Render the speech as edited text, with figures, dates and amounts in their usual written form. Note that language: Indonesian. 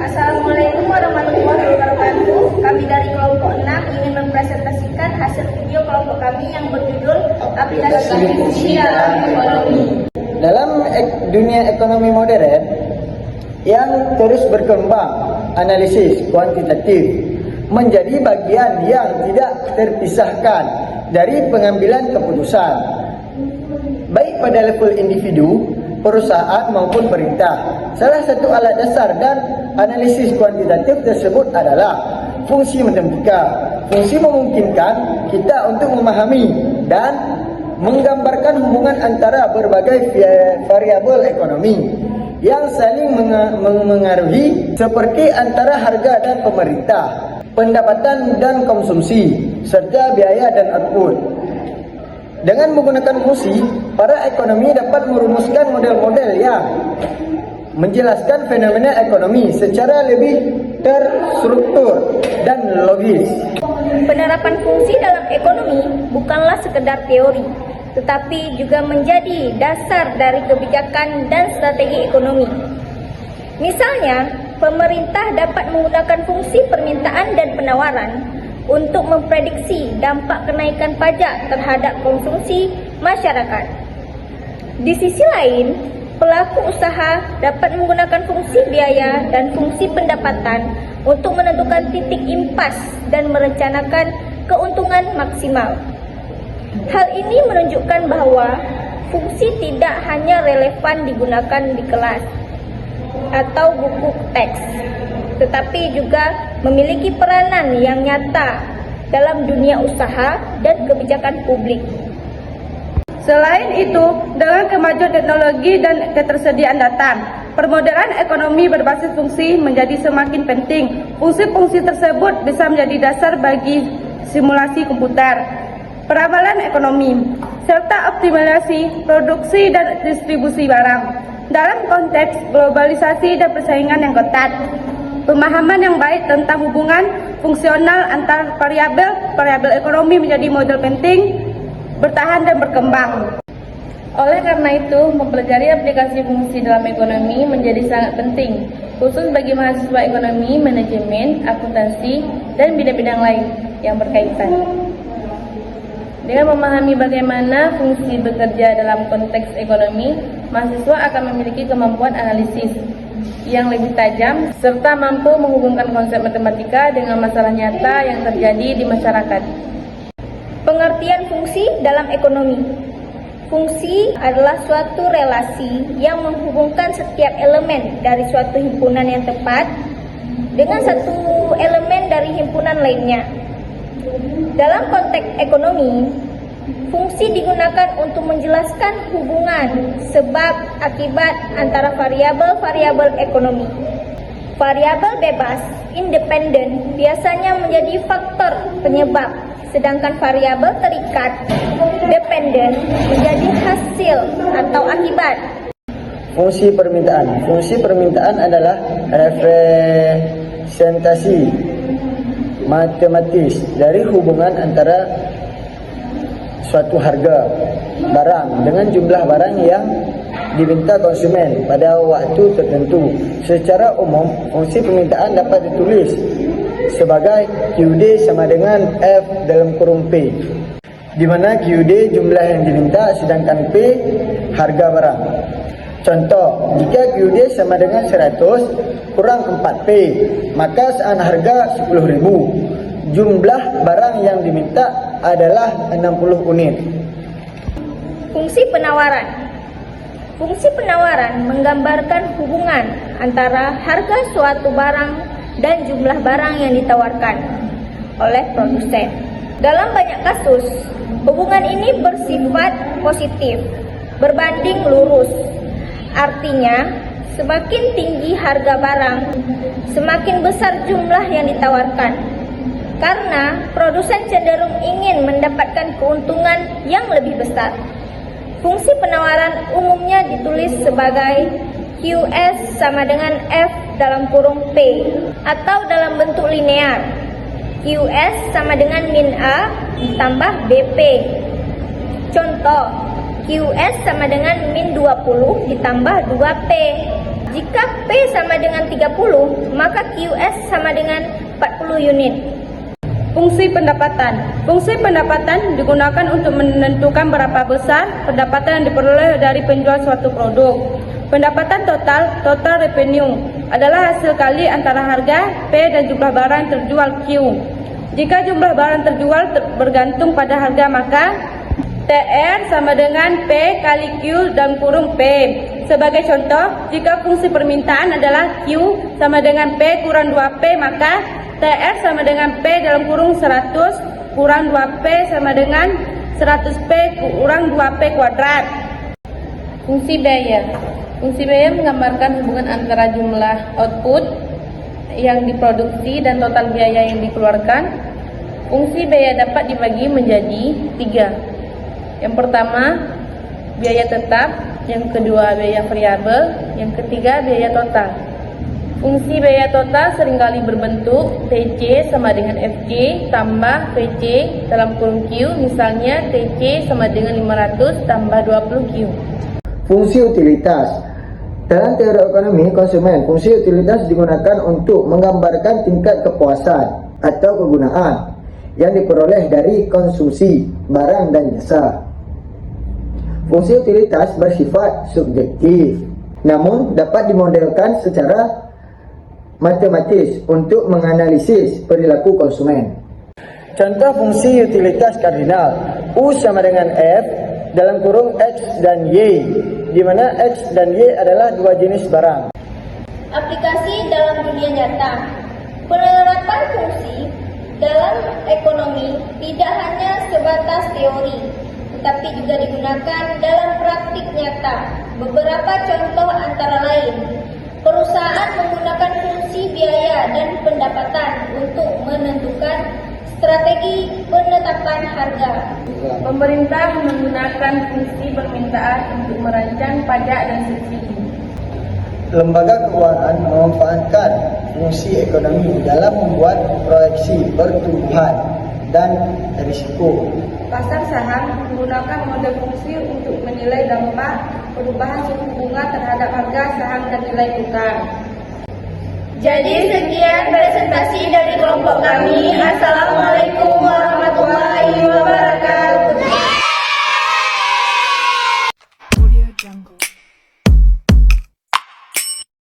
Assalamualaikum warahmatullahi wabarakatuh. Kami dari kelompok 6 ingin mempresentasikan hasil video kelompok kami yang berjudul Aplikasi Fungsi dalam Ekonomi. Dalam dunia ekonomi modern yang terus berkembang, analisis kuantitatif menjadi bagian yang tidak terpisahkan dari pengambilan keputusan, baik pada level individu, perusahaan maupun perintah. Salah satu alat dasar dan analisis kuantitatif tersebut adalah fungsi matematika. Fungsi memungkinkan kita untuk memahami dan menggambarkan hubungan antara berbagai variabel ekonomi yang saling mengaruhi, seperti antara harga dan pemerintah, pendapatan dan konsumsi, serta biaya dan output. Dengan menggunakan fungsi, para ekonomi dapat merumuskan model-model yang menjelaskan fenomena ekonomi secara lebih terstruktur dan logis. Penerapan fungsi dalam ekonomi bukanlah sekedar teori, tetapi juga menjadi dasar dari kebijakan dan strategi ekonomi. Misalnya, pemerintah dapat menggunakan fungsi permintaan dan penawaran untuk memprediksi dampak kenaikan pajak terhadap konsumsi masyarakat. Di sisi lain, pelaku usaha dapat menggunakan fungsi biaya dan fungsi pendapatan untuk menentukan titik impas dan merencanakan keuntungan maksimal. Hal ini menunjukkan bahwa fungsi tidak hanya relevan digunakan di kelas atau buku teks, tetapi juga memiliki peranan yang nyata dalam dunia usaha dan kebijakan publik. Selain itu, dengan kemajuan teknologi dan ketersediaan data, permodalan ekonomi berbasis fungsi menjadi semakin penting. Fungsi-fungsi tersebut bisa menjadi dasar bagi simulasi komputer, perabalan ekonomi, serta optimalisasi produksi dan distribusi barang. Dalam konteks globalisasi dan persaingan yang ketat, pemahaman yang baik tentang hubungan fungsional antar variabel ekonomi menjadi modal penting bertahan dan berkembang. Oleh karena itu, mempelajari aplikasi fungsi dalam ekonomi menjadi sangat penting, khusus bagi mahasiswa ekonomi, manajemen, akuntansi, dan bidang-bidang lain yang berkaitan. Dengan memahami bagaimana fungsi bekerja dalam konteks ekonomi, mahasiswa akan memiliki kemampuan analisis yang lebih tajam, serta mampu menghubungkan konsep matematika dengan masalah nyata yang terjadi di masyarakat. Pengertian fungsi dalam ekonomi. Fungsi adalah suatu relasi yang menghubungkan setiap elemen dari suatu himpunan yang tepat dengan satu elemen dari himpunan lainnya. Dalam konteks ekonomi, fungsi digunakan untuk menjelaskan hubungan sebab akibat antara variabel-variabel ekonomi. Variabel bebas, independen, biasanya menjadi faktor penyebab, sedangkan variabel terikat, dependen, menjadi hasil atau akibat. Fungsi permintaan. Fungsi permintaan adalah representasi matematis dari hubungan antara suatu harga barang dengan jumlah barang yang diminta konsumen pada waktu tertentu. Secara umum, fungsi permintaan dapat ditulis sebagai QD sama dengan F dalam kurung P, di mana QD jumlah yang diminta sedangkan P harga barang. Contoh, jika QD sama dengan 100 kurang 4P, maka saat harga 10.000, jumlah barang yang diminta adalah 60 unit. Fungsi penawaran. Fungsi penawaran menggambarkan hubungan antara harga suatu barang dan jumlah barang yang ditawarkan oleh produsen. Dalam banyak kasus, hubungan ini bersifat positif, berbanding lurus. Artinya, semakin tinggi harga barang, semakin besar jumlah yang ditawarkan. Karena produsen cenderung ingin mendapatkan keuntungan yang lebih besar. Fungsi penawaran umumnya ditulis sebagai QS sama dengan F dalam kurung P atau dalam bentuk linear. QS sama dengan min A ditambah BP. Contoh, QS sama dengan min 20 ditambah 2P. Jika P sama dengan 30, maka QS sama dengan 40 unit. Fungsi pendapatan. Fungsi pendapatan digunakan untuk menentukan berapa besar pendapatan yang diperoleh dari penjual suatu produk. Pendapatan total revenue, adalah hasil kali antara harga P dan jumlah barang yang terjual Q. Jika jumlah barang terjual bergantung pada harga, maka TR sama dengan P kali Q dalam kurung P. Sebagai contoh, jika fungsi permintaan adalah Q sama dengan P kurang 2P, maka TR sama dengan P dalam kurung 100 kurang 2P sama dengan 100P kurang 2P kuadrat. Fungsi biaya. Fungsi biaya menggambarkan hubungan antara jumlah output yang diproduksi dan total biaya yang dikeluarkan. Fungsi biaya dapat dibagi menjadi 3. Yang pertama, biaya tetap. Yang kedua, biaya variabel. Yang ketiga, biaya total. Fungsi biaya total seringkali berbentuk TC sama dengan FC tambah VC dalam kurung Q. Misalnya TC sama dengan 500 tambah 20Q. Fungsi utilitas. Dalam teori ekonomi konsumen, fungsi utilitas digunakan untuk menggambarkan tingkat kepuasan atau kegunaan yang diperoleh dari konsumsi barang dan jasa. Fungsi utilitas bersifat subjektif, namun dapat dimodelkan secara matematis untuk menganalisis perilaku konsumen. Contoh fungsi utilitas kardinal, U sama dengan F dalam kurung X dan Y, di mana X dan Y adalah dua jenis barang. Aplikasi dalam dunia nyata. Penerapan fungsi dalam ekonomi tidak hanya sebatas teori, tetapi juga digunakan dalam praktik nyata. Beberapa contoh antara lain, perusahaan menggunakan fungsi biaya dan pendapatan untuk menentukan strategi penetapan harga. Pemerintah menggunakan fungsi permintaan untuk merancang pajak dan subsidi. Lembaga keuangan memanfaatkan fungsi ekonomi dalam membuat proyeksi pertumbuhan dan risiko. Pasar saham menggunakan model fungsi untuk menilai dampak perubahan suku bunga terhadap harga saham dan nilai tukar. Jadi sekian presentasi dari kelompok kami. Assalamualaikum warahmatullahi wabarakatuh. Audio Jungle.